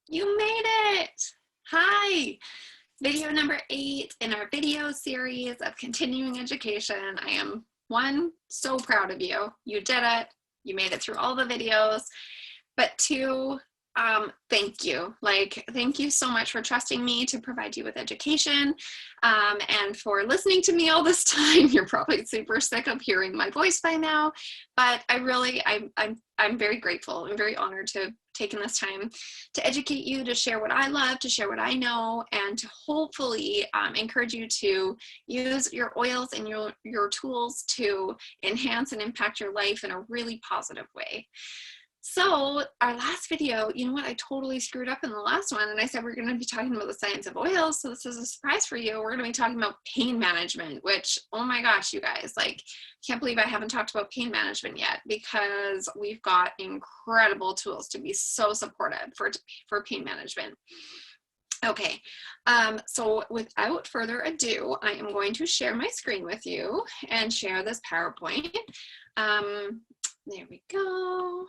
You made it! Hi! Video number 8 in our video series of continuing education. I am, one, so proud of you. You did it. You made it through all the videos. But two, thank you. Thank you so much for trusting me to provide you with education, and for listening to me all this time. You're probably super sick of hearing my voice by now, but I'm very grateful. I'm very honored to have taken this time to educate you, to share what I love, to share what I know, and to hopefully encourage you to use your oils and your tools to enhance and impact your life in a really positive way. So our last video, you know what, I totally screwed up in the last one, and I said we're going to be talking about the science of oils. So this is a surprise for you. We're going to be talking about pain management, which, oh my gosh, you guys, can't believe I haven't talked about pain management yet, because we've got incredible tools to be so supportive for pain management. Okay, so without further ado, I am going to share my screen with you and share this PowerPoint. There we go.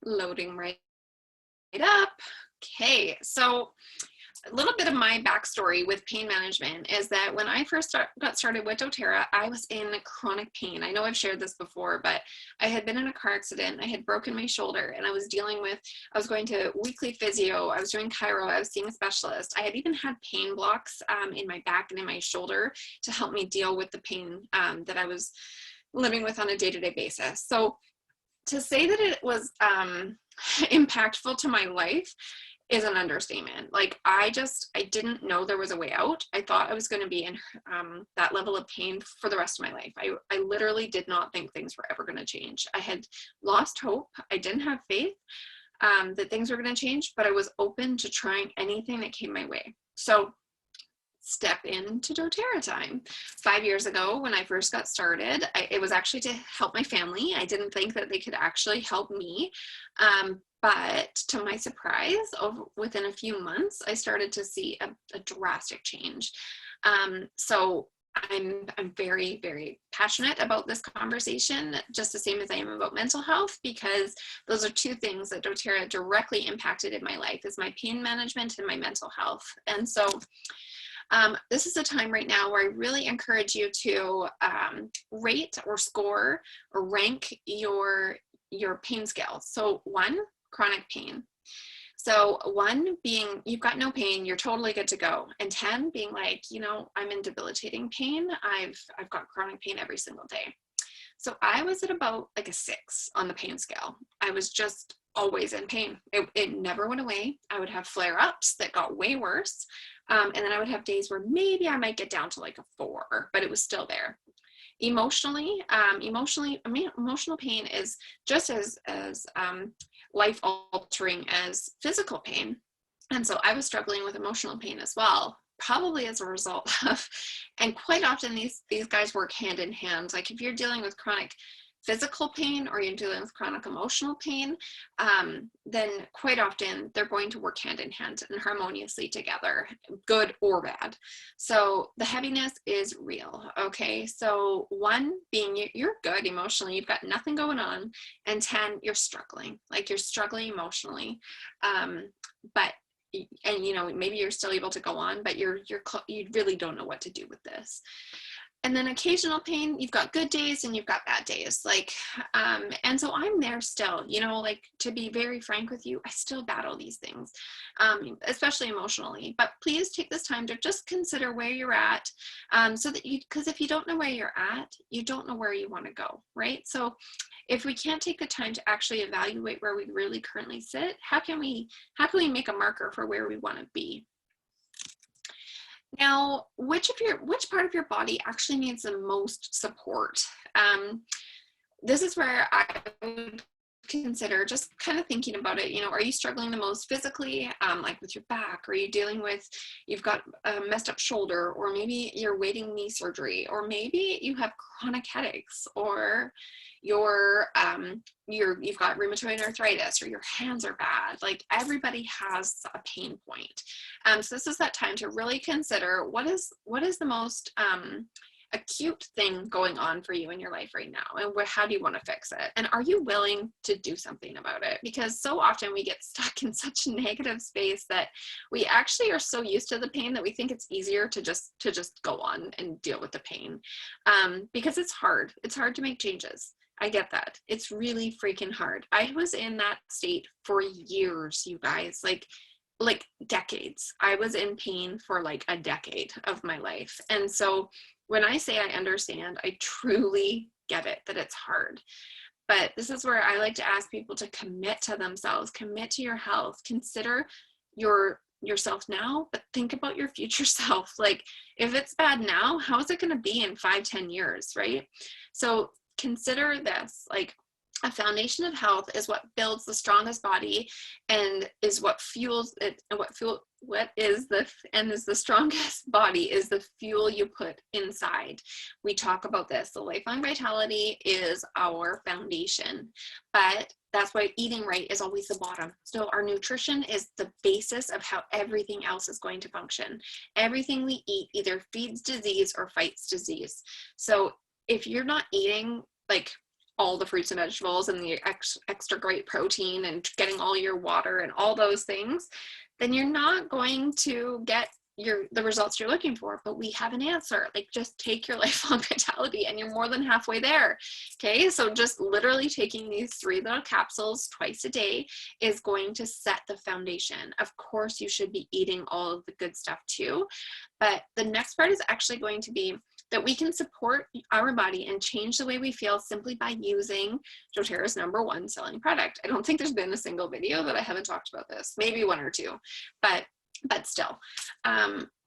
Loading right up. Okay, so a little bit of my backstory with pain management is that when I first got started with doTERRA, I was in chronic pain. I know I've shared this before, but I had been in a car accident. I had broken my shoulder, and I was going to weekly physio. I was doing chiro. I was seeing a specialist. I had even had pain blocks in my back and in my shoulder to help me deal with the pain that I was living with on a day-to-day basis. So to say that it was impactful to my life is an understatement. I didn't know there was a way out. I thought I was going to be in that level of pain for the rest of my life. I literally did not think things were ever going to change. I had lost hope. I didn't have faith that things were going to change, but I was open to trying anything that came my way. So step into doTERRA time. 5 years ago, when I first got started, it was actually to help my family. I didn't think that they could actually help me. But to my surprise, within a few months, I started to see a drastic change. So I'm very, very passionate about this conversation, just the same as I am about mental health, because those are two things that doTERRA directly impacted in my life, is my pain management and my mental health. And so this is a time right now where I really encourage you to rate or score or rank your pain scale. So 1, chronic pain. So 1 being you've got no pain, you're totally good to go. And 10 being I'm in debilitating pain. I've got chronic pain every single day. So I was at about a 6 on the pain scale. I was just always in pain. It never went away. I would have flare-ups that got way worse. And then I would have days where maybe I might get down to a 4, but it was still there. Emotional pain is just as life-altering as physical pain. And so I was struggling with emotional pain as well, probably as a result of, and quite often these guys work hand in hand. If you're dealing with chronic physical pain or you're dealing with chronic emotional pain, then quite often they're going to work hand in hand and harmoniously together, good or bad. So the heaviness is real. Okay, so 1 being you're good emotionally, you've got nothing going on, and 10, you're struggling, you're struggling emotionally, but maybe you're still able to go on, but you really don't know what to do with this. And then occasional pain, you've got good days and you've got bad days. And so I'm there still, to be very frank with you, I still battle these things, especially emotionally. But please take this time to just consider where you're at, so that because if you don't know where you're at, you don't know where you want to go, right? So if we can't take the time to actually evaluate where we really currently sit, how can we make a marker for where we want to be? Now, which part of your body actually needs the most support? This is where I would consider just kind of thinking about it. Are you struggling the most physically, with your back? Are you dealing with, you've got a messed up shoulder, or maybe you're waiting knee surgery, or maybe you have chronic headaches, or you've got rheumatoid arthritis, or your hands are bad. Everybody has a pain point. So this is that time to really consider what is the most acute thing going on for you in your life right now, and how do you want to fix it, and are you willing to do something about it? Because so often we get stuck in such a negative space that we actually are so used to the pain that we think it's easier to just go on and deal with the pain, because it's hard to make changes. I get that. It's really freaking hard. I was in that state for years, you guys, like decades. I was in pain for like a decade of my life. And so when I say I understand, I truly get it, that it's hard. But this is where I like to ask people to commit to themselves, commit to your health, consider yourself now, but think about your future self. Like, if it's bad now, how is it going to be in 5-10 years, right? So consider this, like, a foundation of health is what builds the strongest body and is what fuels it, and is the strongest body is the fuel you put inside. We talk about this. The lifelong vitality is our foundation, but that's why eating right is always the bottom. So our nutrition is the basis of how everything else is going to function. Everything we eat either feeds disease or fights disease. So if you're not eating like all the fruits and vegetables and the extra great protein and getting all your water and all those things, then you're not going to get the results you're looking for. But we have an answer. Like, just take your lifelong vitality and you're more than halfway there. Okay, so just literally taking these 3 little capsules twice a day is going to set the foundation. Of course, you should be eating all of the good stuff too, but the next part is actually going to be that we can support our body and change the way we feel simply by using doTERRA's #1 selling product. I don't think there's been a single video that I haven't talked about this, maybe 1 or 2, but still,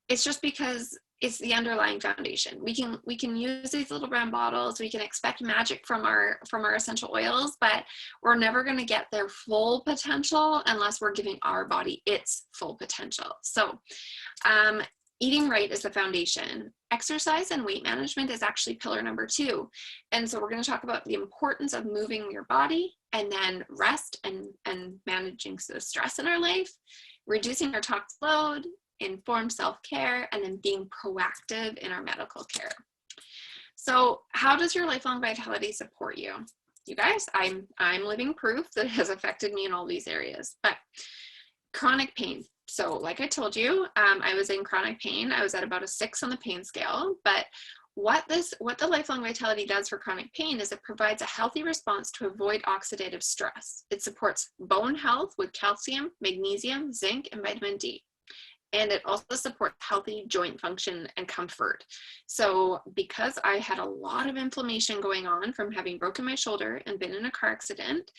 it's just because it's the underlying foundation. We can use these little brown bottles. We can expect magic from our essential oils, but we're never going to get their full potential unless we're giving our body its full potential. So, eating right is the foundation. Exercise and weight management is actually pillar #2. And so we're going to talk about the importance of moving your body, and then rest and managing the stress in our life, reducing our toxic load, informed self-care, and then being proactive in our medical care. So how does your lifelong vitality support you? You guys, I'm living proof that it has affected me in all these areas. But chronic pain. So like I told you, I was in chronic pain. I was at about a 6 on the pain scale. But what the lifelong vitality does for chronic pain is it provides a healthy response to avoid oxidative stress. It supports bone health with calcium, magnesium, zinc, and vitamin D. And it also supports healthy joint function and comfort. So because I had a lot of inflammation going on from having broken my shoulder and been in a car accident,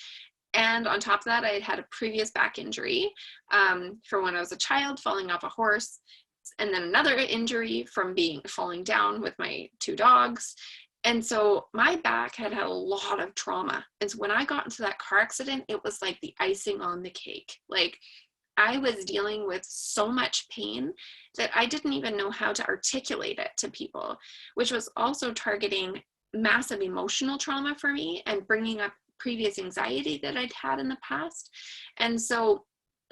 and on top of that, I had had a previous back injury from when I was a child, falling off a horse, and then another injury from falling down with my 2 dogs. And so my back had a lot of trauma. And so when I got into that car accident, it was like the icing on the cake. Like, I was dealing with so much pain that I didn't even know how to articulate it to people, which was also targeting massive emotional trauma for me and bringing up previous anxiety that I'd had in the past. And so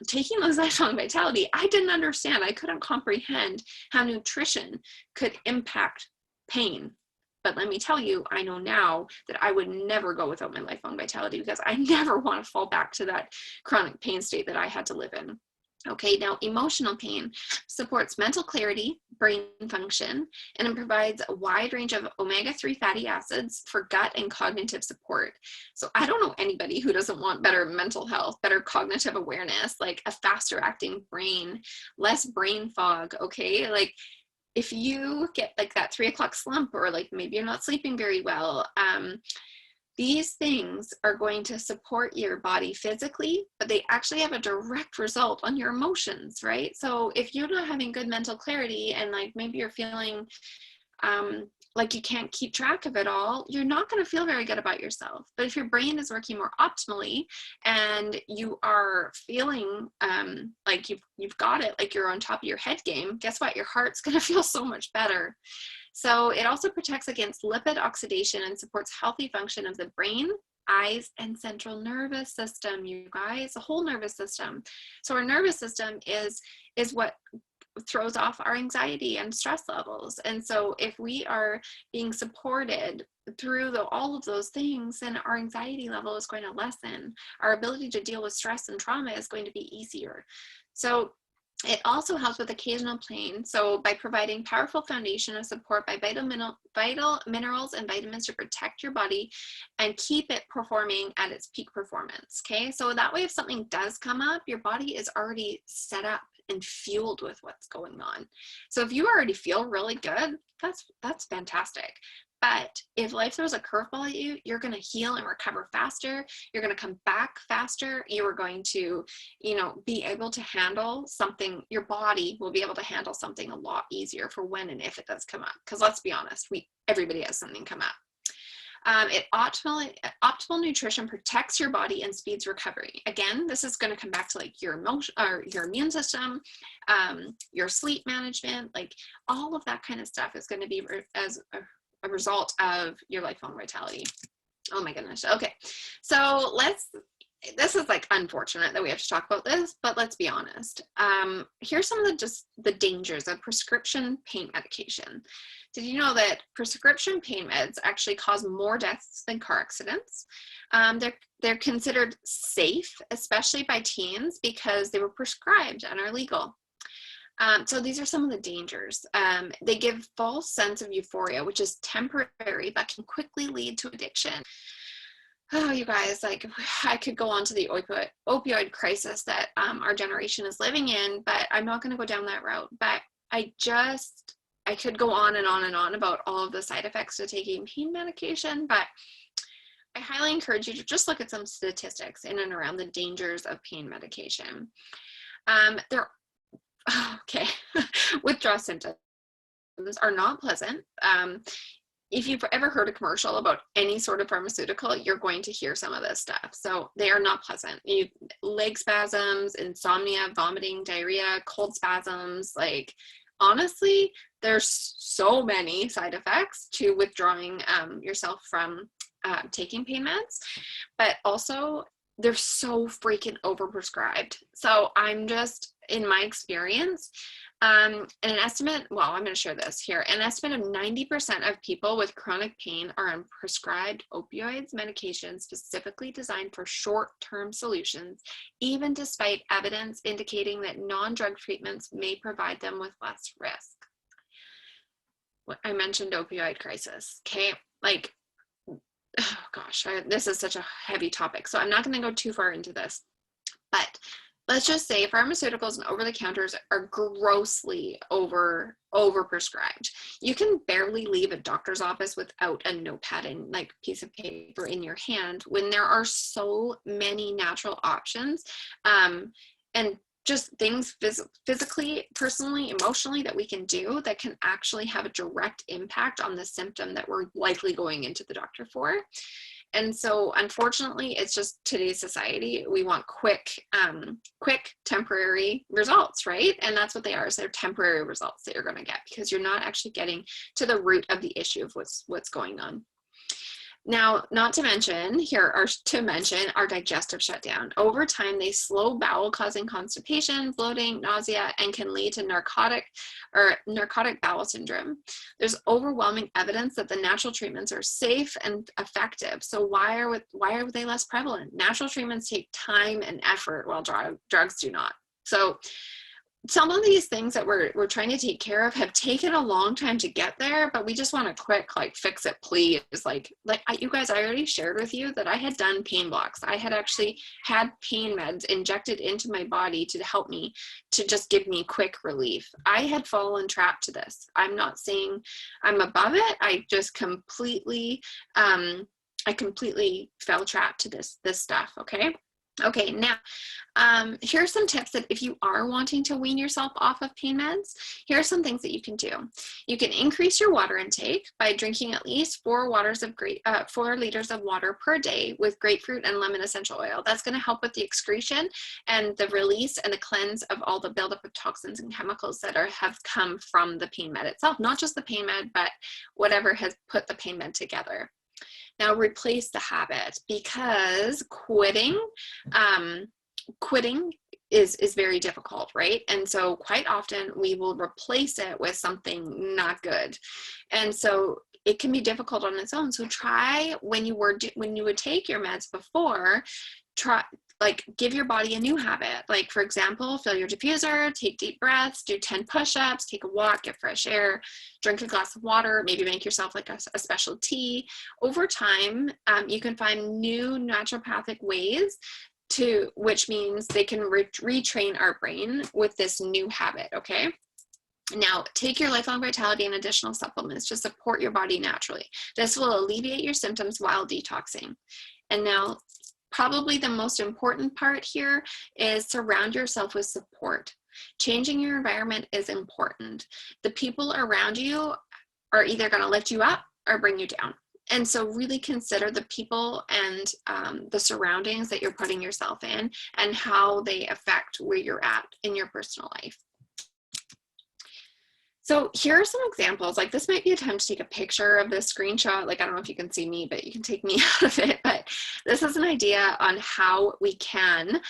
taking those lifelong vitality, I didn't understand. I couldn't comprehend how nutrition could impact pain. But let me tell you, I know now that I would never go without my lifelong vitality, because I never want to fall back to that chronic pain state that I had to live in. Okay, now emotional pain supports mental clarity, brain function, and it provides a wide range of omega-3 fatty acids for gut and cognitive support. So I don't know anybody who doesn't want better mental health, better cognitive awareness, like a faster acting brain, less brain fog, okay? Like, if you get like that 3 o'clock slump, or like maybe you're not sleeping very well, these things are going to support your body physically, but they actually have a direct result on your emotions, right? So if you're not having good mental clarity, and like maybe you're feeling like you can't keep track of it all, you're not going to feel very good about yourself. But if your brain is working more optimally and you are feeling like you've got it, like you're on top of your head game, guess what? Your heart's going to feel so much better. So it also protects against lipid oxidation and supports healthy function of the brain, eyes, and central nervous system, you guys, the whole nervous system. So our nervous system is what throws off our anxiety and stress levels. And so if we are being supported through all of those things, then our anxiety level is going to lessen. Our ability to deal with stress and trauma is going to be easier. So it also helps with occasional pain. So by providing powerful foundation of support by vital minerals and vitamins to protect your body and keep it performing at its peak performance. Okay, so that way if something does come up, your body is already set up and fueled with what's going on. So if you already feel really good, that's fantastic. But if life throws a curveball at you, you're going to heal and recover faster. You're going to come back faster. You are going to, be able to handle something. Your body will be able to handle something a lot easier for when and if it does come up. Because let's be honest, everybody has something come up. Optimal nutrition protects your body and speeds recovery. Again, this is going to come back to like your emotion or your immune system, your sleep management, like all of that kind of stuff is going to be as a result of your lifelong vitality. Oh my goodness. Okay. So this is like unfortunate that we have to talk about this, but let's be honest. Here's some of the dangers of prescription pain medication. Did you know that prescription pain meds actually cause more deaths than car accidents? They're considered safe, especially by teens, because they were prescribed and are legal. So these are some of the dangers. They give false sense of euphoria, which is temporary, but can quickly lead to addiction. Oh, you guys, like I could go on to the opioid crisis that our generation is living in, but I'm not going to go down that route. But I could go on and on and on about all of the side effects of taking pain medication, but I highly encourage you to just look at some statistics in and around the dangers of pain medication. Okay, withdrawal symptoms are not pleasant. If you've ever heard a commercial about any sort of pharmaceutical, you're going to hear some of this stuff. So they are not pleasant. Leg spasms, insomnia, vomiting, diarrhea, cold spasms. Like, honestly, there's so many side effects to withdrawing yourself from taking pain meds, but also they're so freaking overprescribed. So I'm just, in my experience, an estimate, well, I'm going to share this here. An estimate of 90% of people with chronic pain are on prescribed opioids medications specifically designed for short-term solutions, even despite evidence indicating that non-drug treatments may provide them with less risk. I mentioned opioid crisis, okay? Like, oh gosh, this is such a heavy topic, so I'm not going to go too far into this, but let's just say pharmaceuticals and over-the-counters are grossly overprescribed. You can barely leave a doctor's office without a notepad and like piece of paper in your hand when there are so many natural options and just things physically, personally, emotionally that we can do that can actually have a direct impact on the symptom that we're likely going into the doctor for. And so unfortunately, it's just today's society. We want quick temporary results, right? And that's what they are. So they're temporary results that you're going to get because you're not actually getting to the root of the issue of what's going on. Now, not to mention, our digestive shutdown. Over time, they slow bowel, causing constipation, bloating, nausea, and can lead to narcotic bowel syndrome. There's overwhelming evidence that the natural treatments are safe and effective. So why are they less prevalent? Natural treatments take time and effort, while drugs do not. So some of these things that we're trying to take care of have taken a long time to get there, but we just want a quick, like, fix it, please. You guys, I already shared with you that I had done pain blocks. I had actually had pain meds injected into my body to help me, to just give me quick relief. I had fallen trapped to this. I'm not saying I'm above it. I just completely fell trapped to this stuff. Okay, now, here's some tips that if you are wanting to wean yourself off of pain meds, here are some things that you can do. You can increase your water intake by drinking at least 4 liters of water per day with grapefruit and lemon essential oil. That's going to help with the excretion and the release and the cleanse of all the buildup of toxins and chemicals that have come from the pain med itself, not just the pain med, but whatever has put the pain med together. Now, replace the habit, because quitting is very difficult, right? And so quite often we will replace it with something not good. And so it can be difficult on its own. So try when you would take your meds before, try, like, give your body a new habit. Like, for example, fill your diffuser, take deep breaths, do 10 push-ups, take a walk, get fresh air, drink a glass of water, maybe make yourself like a special tea. Over time, you can find new naturopathic ways which means they can retrain our brain with this new habit, okay? Now, take your Lifelong Vitality and additional supplements to support your body naturally. This will alleviate your symptoms while detoxing. And now, probably the most important part here is surround yourself with support. Changing your environment is important. The people around you are either going to lift you up or bring you down. And so really consider the people and the surroundings that you're putting yourself in and how they affect where you're at in your personal life. So here are some examples. Like, this might be a time to take a picture of this screenshot. Like, I don't know if you can see me, but you can take me out of it. But this is an idea on how we can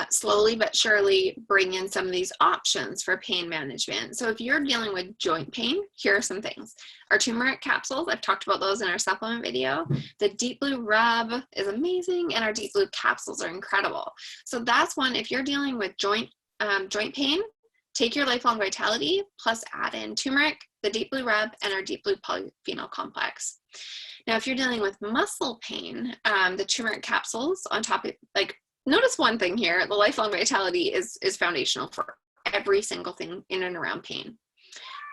slowly but surely bring in some of these options for pain management. So if you're dealing with joint pain, here are some things. Our turmeric capsules, I've talked about those in our supplement video. The Deep Blue Rub is amazing, and our Deep Blue capsules are incredible. So that's one. If you're dealing with joint pain, take your Lifelong Vitality, plus add in turmeric, the Deep Blue Rub, and our Deep Blue Polyphenol Complex. Now, if you're dealing with muscle pain, the turmeric capsules on top of, like, notice one thing here, the Lifelong Vitality is foundational for every single thing in and around pain.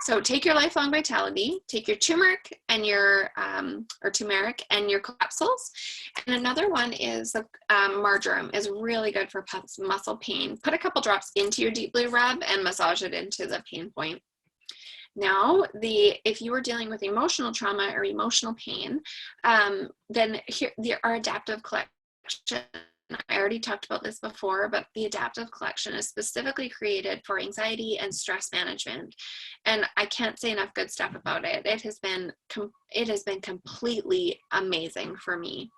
So take your Lifelong Vitality, take your turmeric and your, capsules. And another one is marjoram is really good for muscle pain. Put a couple drops into your Deep Blue Rub and massage it into the pain point. Now, if you are dealing with emotional trauma or emotional pain, then here our adaptive collection. I already talked about this before, but the adaptive collection is specifically created for anxiety and stress management. And I can't say enough good stuff about it. It has been completely amazing for me.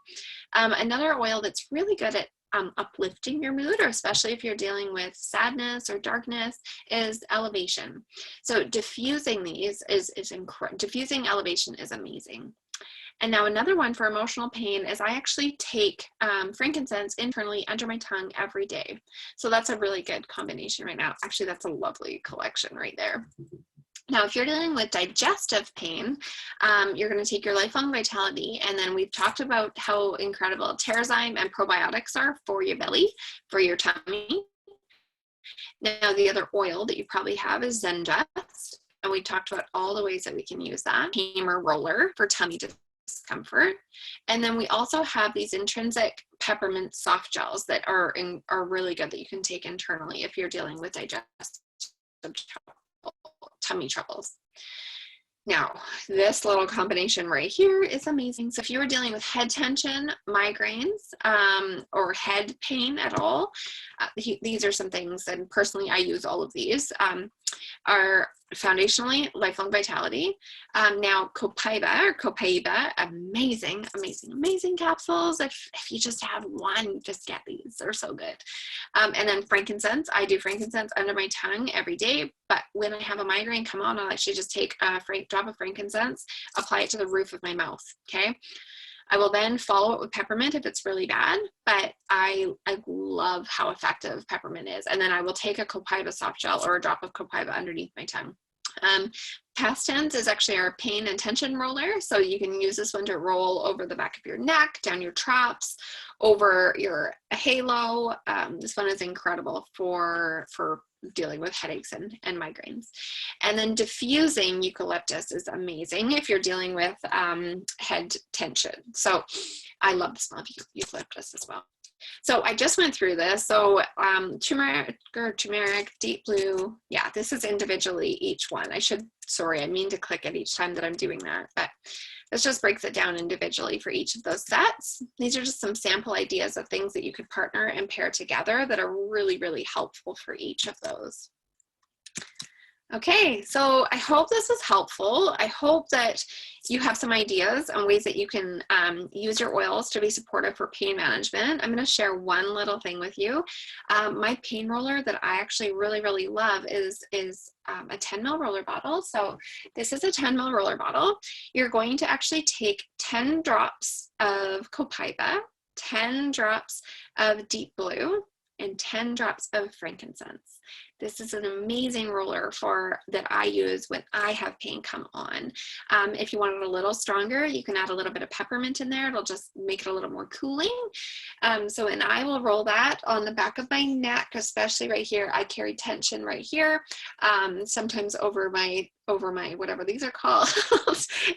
Another oil that's really good at uplifting your mood, or especially if you're dealing with sadness or darkness, is Elevation. So diffusing these is incredible. Diffusing Elevation is amazing. And now another one for emotional pain is I actually take frankincense internally under my tongue every day. So that's a really good combination right now. Actually, that's a lovely collection right there. Now, if you're dealing with digestive pain, you're going to take your Lifelong Vitality, and then we've talked about how incredible Terrazyme and probiotics are for your belly, for your tummy. Now, the other oil that you probably have is Zendust, and we talked about all the ways that we can use that. Hammer roller for tummy discomfort. And then we also have these intrinsic peppermint soft gels that are really good that you can take internally if you're dealing with digestive tummy troubles. Now, this little combination right here is amazing. So if you are dealing with head tension, migraines, or head pain at all, these are some things, and personally I use all of these, are foundationally Lifelong Vitality. Now Copaiba, amazing capsules. If you just have one, just get these, they're so good. And then frankincense, I do frankincense under my tongue every day, but when I have a migraine come on, I'll actually just take a drop of frankincense, apply it to the roof of my mouth, okay? I will then follow it with peppermint if it's really bad, but I love how effective peppermint is. And then I will take a Copaiba soft gel or a drop of Copaiba underneath my tongue. Past tense is actually our pain and tension roller. So you can use this one to roll over the back of your neck, down your traps, over your halo. This one is incredible for dealing with headaches and migraines. And then diffusing eucalyptus is amazing if you're dealing with head tension. So I love the smell of eucalyptus as well. So I just went through this. So turmeric, Deep Blue, yeah, this is individually each one. I mean to click it each time that I'm doing that, but this just breaks it down individually for each of those sets. These are just some sample ideas of things that you could partner and pair together that are really, really helpful for each of those. Okay, so I hope this was helpful. I hope that you have some ideas on ways that you can use your oils to be supportive for pain management. I'm going to share one little thing with you. My pain roller that I actually really, really love is a 10 ml roller bottle. So this is a 10 ml roller bottle. You're going to actually take 10 drops of Copaiba, 10 drops of Deep Blue, and 10 drops of frankincense. This is an amazing roller that I use when I have pain come on. If you want it a little stronger, you can add a little bit of peppermint in there. It'll just make it a little more cooling. And I will roll that on the back of my neck, especially right here. I carry tension right here, sometimes over my whatever these are called,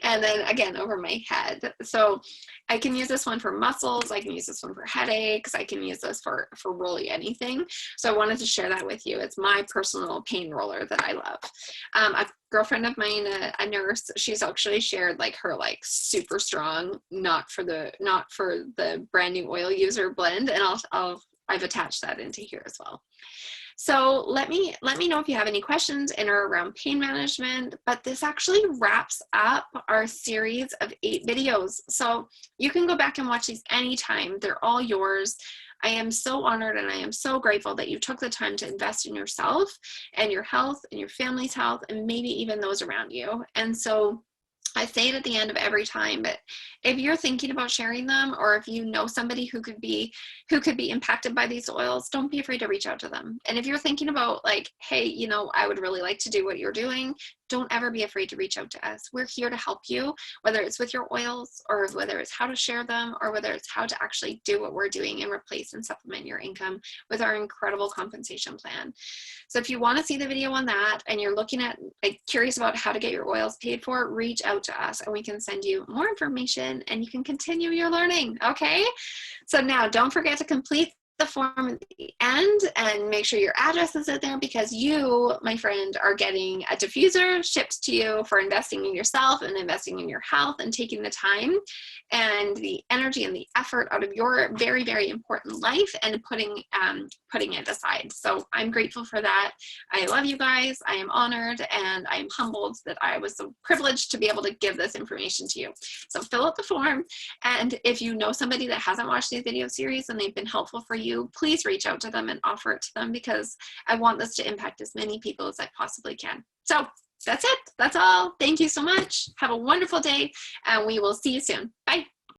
and then again over my head. So I can use this one for muscles, I can use this one for headaches, I can use this for really anything. So I wanted to share that with you. It's my personal pain roller that I love. A girlfriend of mine, a nurse, she's actually shared like her like super strong, not for the brand new oil user blend, and I've attached that into here as well. So let me know if you have any questions in or around pain management, but this actually wraps up our series of 8 videos. So you can go back and watch these anytime. They're all yours. I am so honored and I am so grateful that you took the time to invest in yourself and your health and your family's health and maybe even those around you. And so I say it at the end of every time, but if you're thinking about sharing them, or if you know somebody who could be impacted by these oils, don't be afraid to reach out to them. And if you're thinking about like, hey, you know, I would really like to do what you're doing, don't ever be afraid to reach out to us. We're here to help you, whether it's with your oils or whether it's how to share them or whether it's how to actually do what we're doing and replace and supplement your income with our incredible compensation plan. So if you want to see the video on that and you're looking at like curious about how to get your oils paid for, reach out to us and we can send you more information and you can continue your learning. Okay. So now don't forget to complete the form at the end and make sure your address is in there, because you, my friend, are getting a diffuser shipped to you for investing in yourself and investing in your health and taking the time and the energy and the effort out of your very, very important life and putting it aside. So I'm grateful for that. I love you guys. I am honored and I'm humbled that I was so privileged to be able to give this information to you. So fill out the form, and if you know somebody that hasn't watched these video series and they've been helpful for you, please reach out to them and offer it to them, because I want this to impact as many people as I possibly can. So that's it. That's all. Thank you so much. Have a wonderful day, and we will see you soon. Bye.